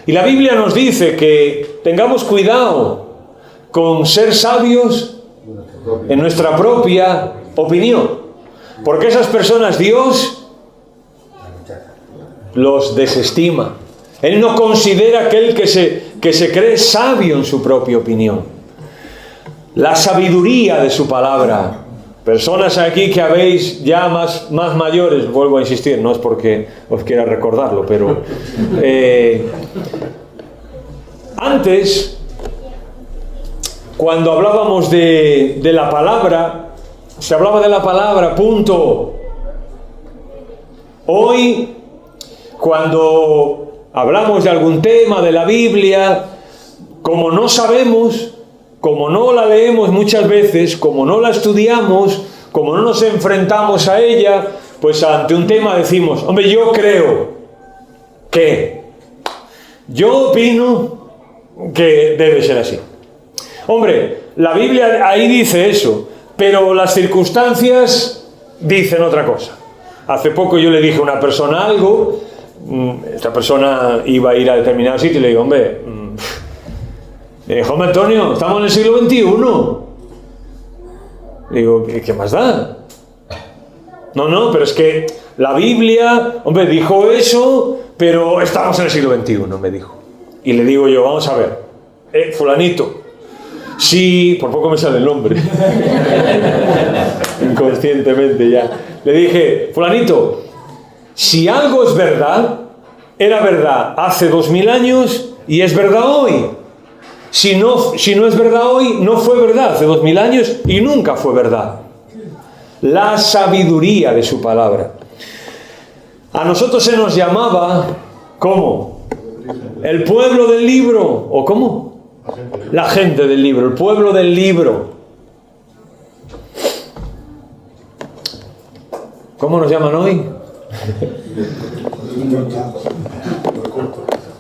Y la Biblia nos dice que tengamos cuidado con ser sabios en nuestra propia opinión. Porque esas personas Dios los desestima. Él no considera aquel que se cree sabio en su propia opinión. La sabiduría de su palabra. Personas aquí que habéis ya más mayores, vuelvo a insistir, no es porque os quiera recordarlo, pero antes, cuando hablábamos de la palabra, se hablaba de la palabra, punto. Hoy, cuando hablamos de algún tema de la Biblia, como no sabemos, como no la leemos muchas veces, como no la estudiamos, como no nos enfrentamos a ella, pues ante un tema decimos, hombre, yo creo que, yo opino que debe ser así. Hombre, la Biblia ahí dice eso, pero las circunstancias dicen otra cosa. Hace poco yo le dije a una persona algo, esta persona iba a ir a determinado sitio y le digo, hombre, hombre Antonio, estamos en el siglo XXI. Digo, ¿qué más da? No, pero es que la Biblia, hombre, dijo eso, pero estamos en el siglo XXI, me dijo. Y le digo yo, vamos a ver, fulanito, si, por poco me sale el nombre, inconscientemente ya, le dije, fulanito, si algo es verdad, era verdad hace 2000 años y es verdad hoy. Si no es verdad hoy, no fue verdad hace 2000 años y nunca fue verdad. La sabiduría de su palabra. A nosotros se nos llamaba, ¿cómo? El pueblo del libro. ¿O cómo? La gente del libro, el pueblo del libro. ¿Cómo nos llaman hoy?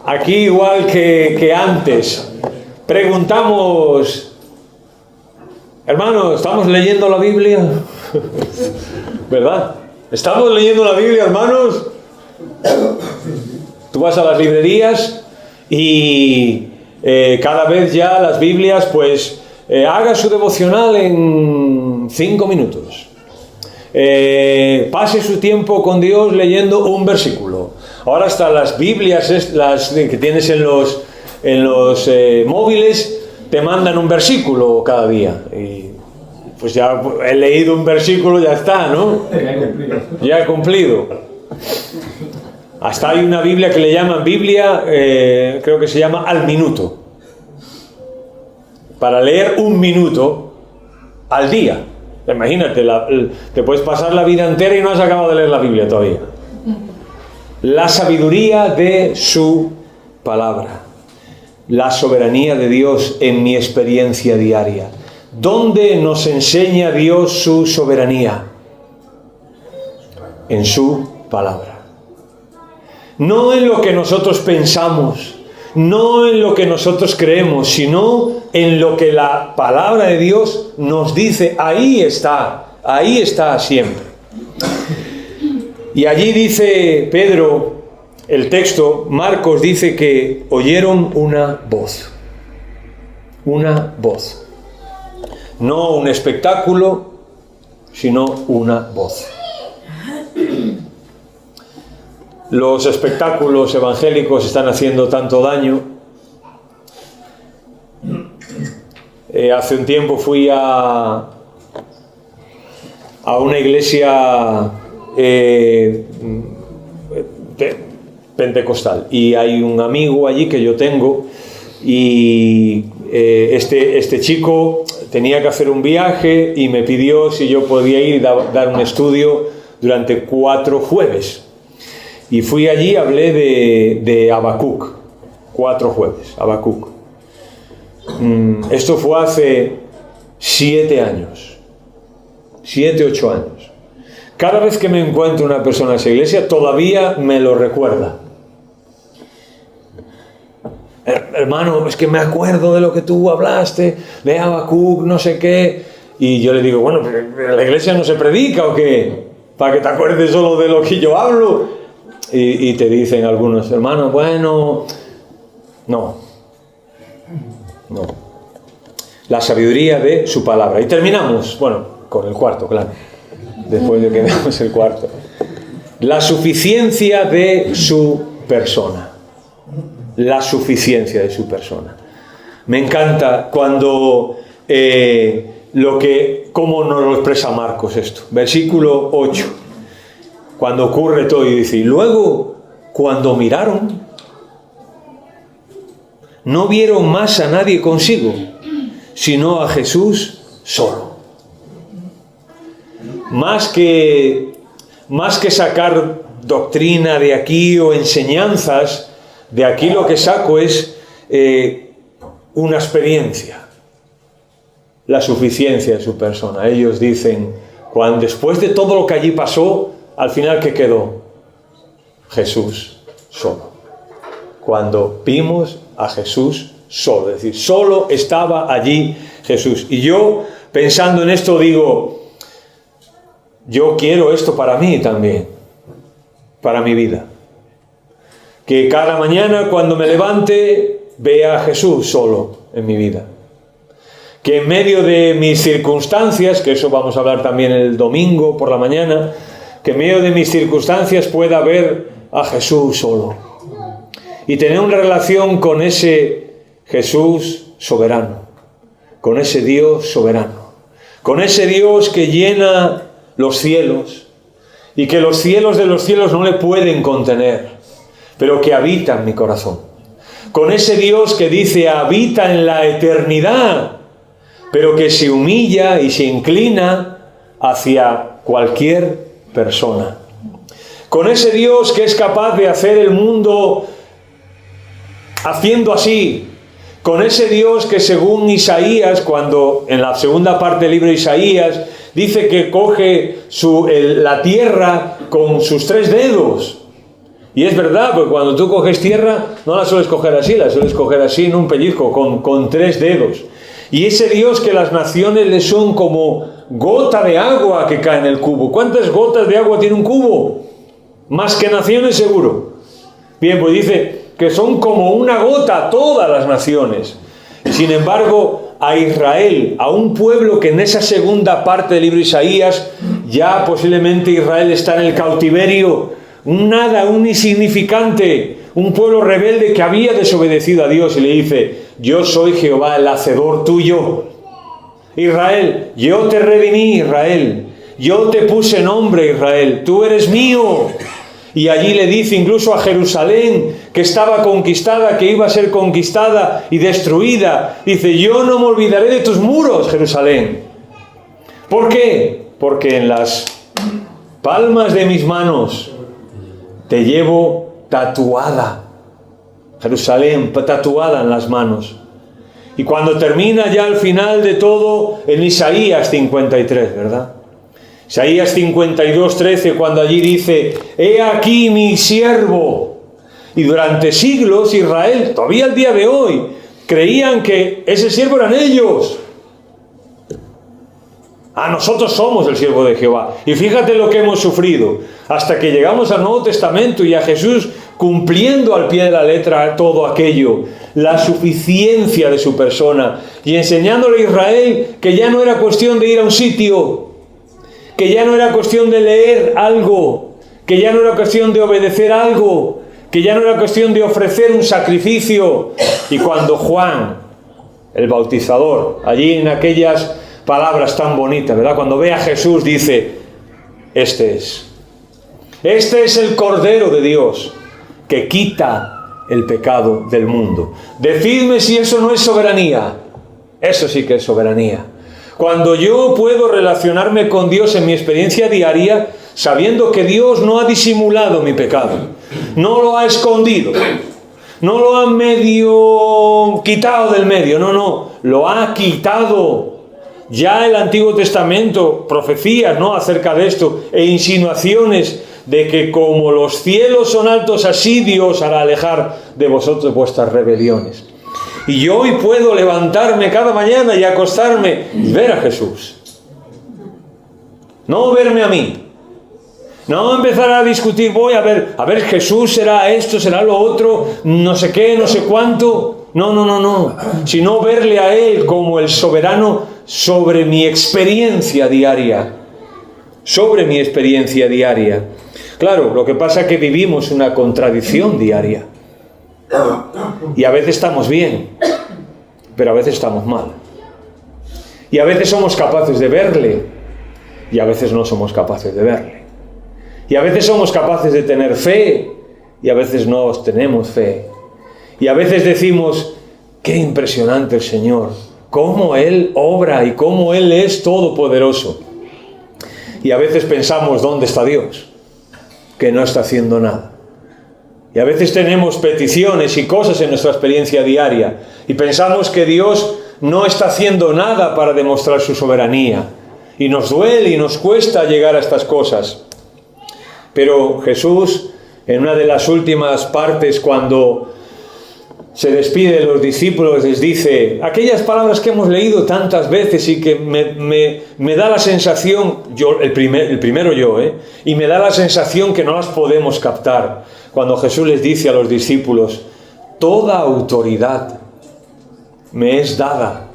Aquí igual que antes. Preguntamos, hermano, ¿estamos leyendo la Biblia? ¿Verdad? ¿Estamos leyendo la Biblia, hermanos? Tú vas a las librerías y cada vez ya las Biblias, pues, haga su devocional en 5 minutos. Pase su tiempo con Dios leyendo un versículo. Ahora hasta las Biblias, las que tienes en los móviles, te mandan un versículo cada día y pues ya he leído un versículo, ya está, ¿no? Ya he cumplido. Hasta hay una Biblia que le llaman Biblia, creo que se llama al minuto, para leer 1 minuto al día. Imagínate, te puedes pasar la vida entera y no has acabado de leer la Biblia todavía. La sabiduría de su palabra. La soberanía de Dios en mi experiencia diaria. ¿Dónde nos enseña Dios su soberanía? En su palabra. No en lo que nosotros pensamos, no en lo que nosotros creemos, sino en lo que la palabra de Dios nos dice. Ahí está siempre. Y allí dice Pedro, el texto, Marcos dice que oyeron una voz. Una voz. No un espectáculo, sino una voz. Los espectáculos evangélicos están haciendo tanto daño. Hace un tiempo fui a una iglesia pentecostal, y hay un amigo allí que yo tengo, y este chico tenía que hacer un viaje y me pidió si yo podía ir y dar un estudio durante 4 jueves. Y fui allí, hablé de Habacuc, 4 jueves, Habacuc. Esto fue hace 7 años, 7, 8 años. Cada vez que me encuentro una persona en esa iglesia, todavía me lo recuerda. Hermano, es que me acuerdo de lo que tú hablaste, de Habacuc, no sé qué. Y yo le digo, bueno, ¿en la iglesia no se predica o qué? Para que te acuerdes solo de lo que yo hablo. Y te dicen algunos, hermanos, bueno, no. La sabiduría de su palabra. Y terminamos, bueno, con el cuarto, claro. Después de que veamos el cuarto. La suficiencia de su persona. La suficiencia de su persona. Me encanta cuando cómo nos lo expresa Marcos esto. Versículo 8. Cuando ocurre todo y dice, y luego cuando miraron, no vieron más a nadie consigo, sino a Jesús solo. Más que sacar doctrina de aquí o enseñanzas, de aquí lo que saco es una experiencia, la suficiencia de su persona. Ellos dicen, después de todo lo que allí pasó, al final, ¿qué quedó? Jesús solo. Cuando vimos a Jesús solo, es decir, solo estaba allí Jesús. Y yo, pensando en esto, digo, yo quiero esto para mí también, para mi vida. Que cada mañana cuando me levante, vea a Jesús solo en mi vida. Que en medio de mis circunstancias, que eso vamos a hablar también el domingo por la mañana, que en medio de mis circunstancias pueda ver a Jesús solo. Y tener una relación con ese Jesús soberano, con ese Dios soberano, con ese Dios que llena los cielos y que los cielos de los cielos no le pueden contener, pero que habita en mi corazón. Con ese Dios que dice habita en la eternidad, pero que se humilla y se inclina hacia cualquier persona. Con ese Dios que es capaz de hacer el mundo haciendo así. Con ese Dios que según Isaías, cuando en la segunda parte del libro de Isaías, dice que coge la tierra con sus 3 dedos. Y es verdad, porque cuando tú coges tierra, no la sueles coger así, la sueles coger así en un pellizco, con 3 dedos. Y ese Dios que las naciones le son como gota de agua que cae en el cubo. ¿Cuántas gotas de agua tiene un cubo? Más que naciones seguro. Bien, pues dice que son como una gota todas las naciones. Sin embargo, a Israel, a un pueblo que en esa segunda parte del libro de Isaías, ya posiblemente Israel está en el cautiverio, un insignificante, un pueblo rebelde que había desobedecido a Dios, y le dice, yo soy Jehová, el hacedor tuyo. Israel, yo te redimí, Israel. Yo te puse nombre, Israel. Tú eres mío. Y allí le dice incluso a Jerusalén, que estaba conquistada, que iba a ser conquistada y destruida. Dice, yo no me olvidaré de tus muros, Jerusalén. ¿Por qué? Porque en las palmas de mis manos te llevo tatuada. Jerusalén, tatuada en las manos. Y cuando termina ya al final de todo, en Isaías 53, ¿verdad? Isaías 52, 13, cuando allí dice, he aquí mi siervo. Y durante siglos Israel, todavía el día de hoy, creían que ese siervo eran ellos. Nosotros somos el siervo de Jehová. Y fíjate lo que hemos sufrido, hasta que llegamos al Nuevo Testamento y a Jesús cumpliendo al pie de la letra todo aquello. la suficiencia de su persona y enseñándole a Israel que ya no era cuestión de ir a un sitio, que ya no era cuestión de leer algo, que ya no era cuestión de obedecer algo, que ya no era cuestión de ofrecer un sacrificio. Y cuando Juan, el bautizador, allí en aquellas palabras tan bonitas, ¿verdad? Cuando ve a Jesús dice, este es el Cordero de Dios que quita el pecado del mundo. Decidme si eso no es soberanía. Eso sí que es soberanía. Cuando yo puedo relacionarme con Dios en mi experiencia diaria, sabiendo que Dios no ha disimulado mi pecado, no lo ha escondido, no lo ha medio quitado del medio, no, lo ha quitado. Ya el Antiguo Testamento, profecías, ¿no?, acerca de esto, e insinuaciones de que como los cielos son altos, así Dios hará alejar de vosotros vuestras rebeliones. Y yo hoy puedo levantarme cada mañana y acostarme y ver a Jesús. No verme a mí. No empezar a discutir, voy a ver Jesús será esto, será lo otro, no sé qué, no sé cuánto. No. Sino verle a Él como el soberano sobre mi experiencia diaria. Sobre mi experiencia diaria. Claro, lo que pasa es que vivimos una contradicción diaria. Y a veces estamos bien, pero a veces estamos mal. Y a veces somos capaces de verle, y a veces no somos capaces de verle. Y a veces somos capaces de tener fe, y a veces no tenemos fe. Y a veces decimos, qué impresionante el Señor, cómo Él obra y cómo Él es todopoderoso. Y a veces pensamos, ¿dónde está Dios? Que no está haciendo nada. Y a veces tenemos peticiones y cosas en nuestra experiencia diaria y pensamos que Dios no está haciendo nada para demostrar su soberanía. Y nos duele y nos cuesta llegar a estas cosas. Pero Jesús, en una de las últimas partes, cuando se despide de los discípulos, les dice aquellas palabras que hemos leído tantas veces y que me da la sensación, el primero yo, y me da la sensación que no las podemos captar. Cuando Jesús les dice a los discípulos, toda autoridad me es dada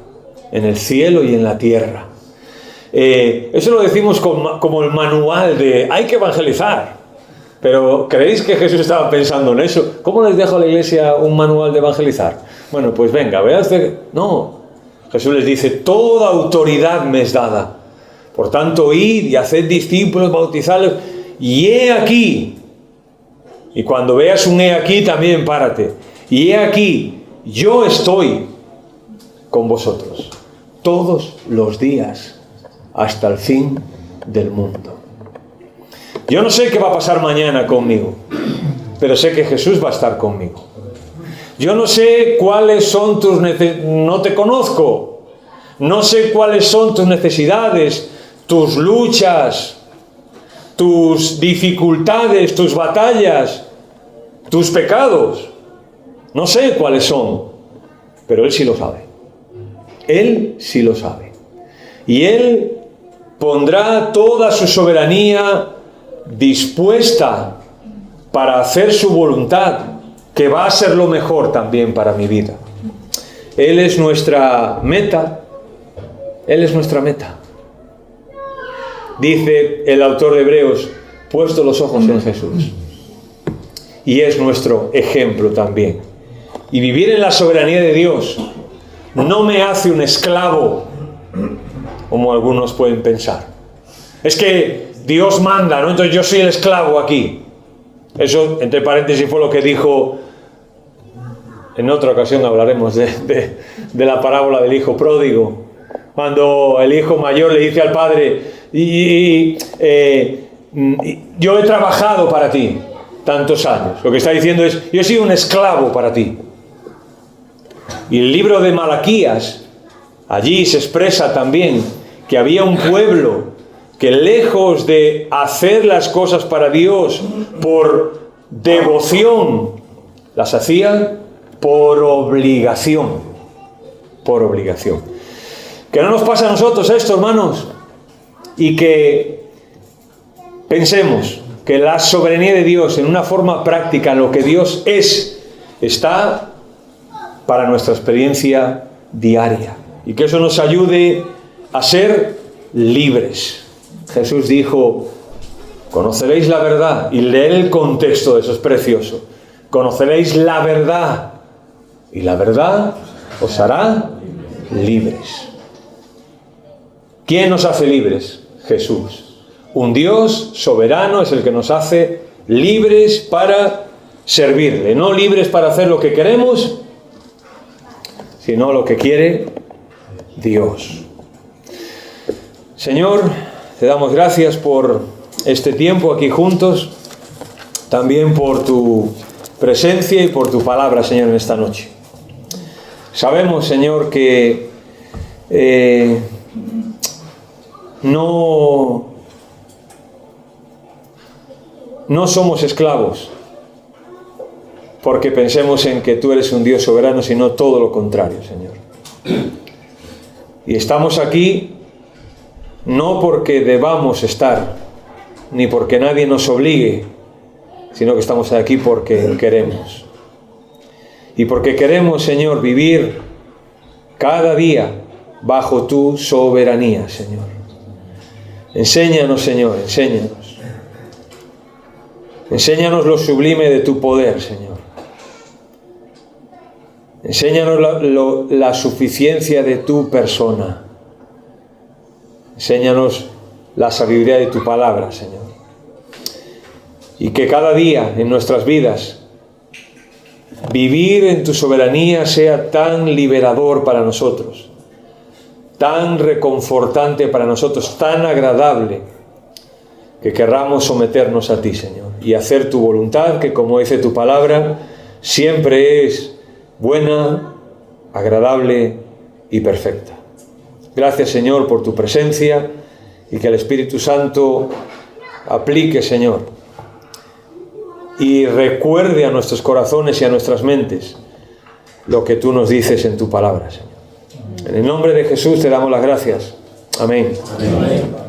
en el cielo y en la tierra. Eso lo decimos como el manual de hay que evangelizar. Pero ¿creéis que Jesús estaba pensando en eso? ¿Cómo les dejo a la iglesia un manual de evangelizar? Bueno, pues venga, veas. No. Jesús les dice, toda autoridad me es dada. Por tanto, id y haced discípulos, bautizadlos. Y he aquí. Y cuando veas un he aquí, también párate. Y he aquí, yo estoy con vosotros todos los días hasta el fin del mundo. Yo no sé qué va a pasar mañana conmigo, pero sé que Jesús va a estar conmigo. Yo no sé cuáles son tus necesidades, no te conozco. No sé cuáles son tus necesidades, tus luchas, tus dificultades, tus batallas, tus pecados. No sé cuáles son, pero Él sí lo sabe. Él sí lo sabe. Y Él pondrá toda su soberanía dispuesta para hacer su voluntad, que va a ser lo mejor también para mi vida. Él es nuestra meta. Él es nuestra meta. Dice el autor de Hebreos, puesto los ojos en Jesús. Y es nuestro ejemplo también. Y vivir en la soberanía de Dios no me hace un esclavo, como algunos pueden pensar. Es que Dios manda, ¿no? Entonces yo soy el esclavo aquí. Eso, entre paréntesis, fue lo que dijo, en otra ocasión hablaremos de la parábola del hijo pródigo. Cuando el hijo mayor le dice al padre, yo he trabajado para ti tantos años. Lo que está diciendo es, yo he sido un esclavo para ti. Y el libro de Malaquías, allí se expresa también que había un pueblo que lejos de hacer las cosas para Dios por devoción, las hacían por obligación. Por obligación. Que no nos pasa a nosotros esto, hermanos, y que pensemos que la soberanía de Dios en una forma práctica, en lo que Dios es, está para nuestra experiencia diaria. Y que eso nos ayude a ser libres. Jesús dijo, conoceréis la verdad, y lee el contexto de eso, es precioso. Conoceréis la verdad, y la verdad os hará libres. ¿Quién nos hace libres? Jesús. Un Dios soberano es el que nos hace libres para servirle, no libres para hacer lo que queremos, sino lo que quiere Dios. Señor, te damos gracias por este tiempo aquí juntos, también por tu presencia y por tu palabra, Señor, en esta noche. Sabemos, Señor, que no somos esclavos porque pensemos en que tú eres un Dios soberano, sino todo lo contrario, Señor. Y estamos aquí no porque debamos estar, ni porque nadie nos obligue, sino que estamos aquí porque queremos. Y porque queremos, Señor, vivir cada día bajo tu soberanía, Señor. Enséñanos, Señor, enséñanos. Enséñanos lo sublime de tu poder, Señor. Enséñanos la suficiencia de tu persona. Enséñanos la sabiduría de tu palabra, Señor. Y que cada día en nuestras vidas vivir en tu soberanía sea tan liberador para nosotros, tan reconfortante para nosotros, tan agradable, que querramos someternos a ti, Señor, y hacer tu voluntad, que como dice tu palabra, siempre es buena, agradable y perfecta. Gracias, Señor, por tu presencia, y que el Espíritu Santo aplique, Señor, y recuerde a nuestros corazones y a nuestras mentes lo que tú nos dices en tu palabra, Señor. En el nombre de Jesús te damos las gracias. Amén. Amén.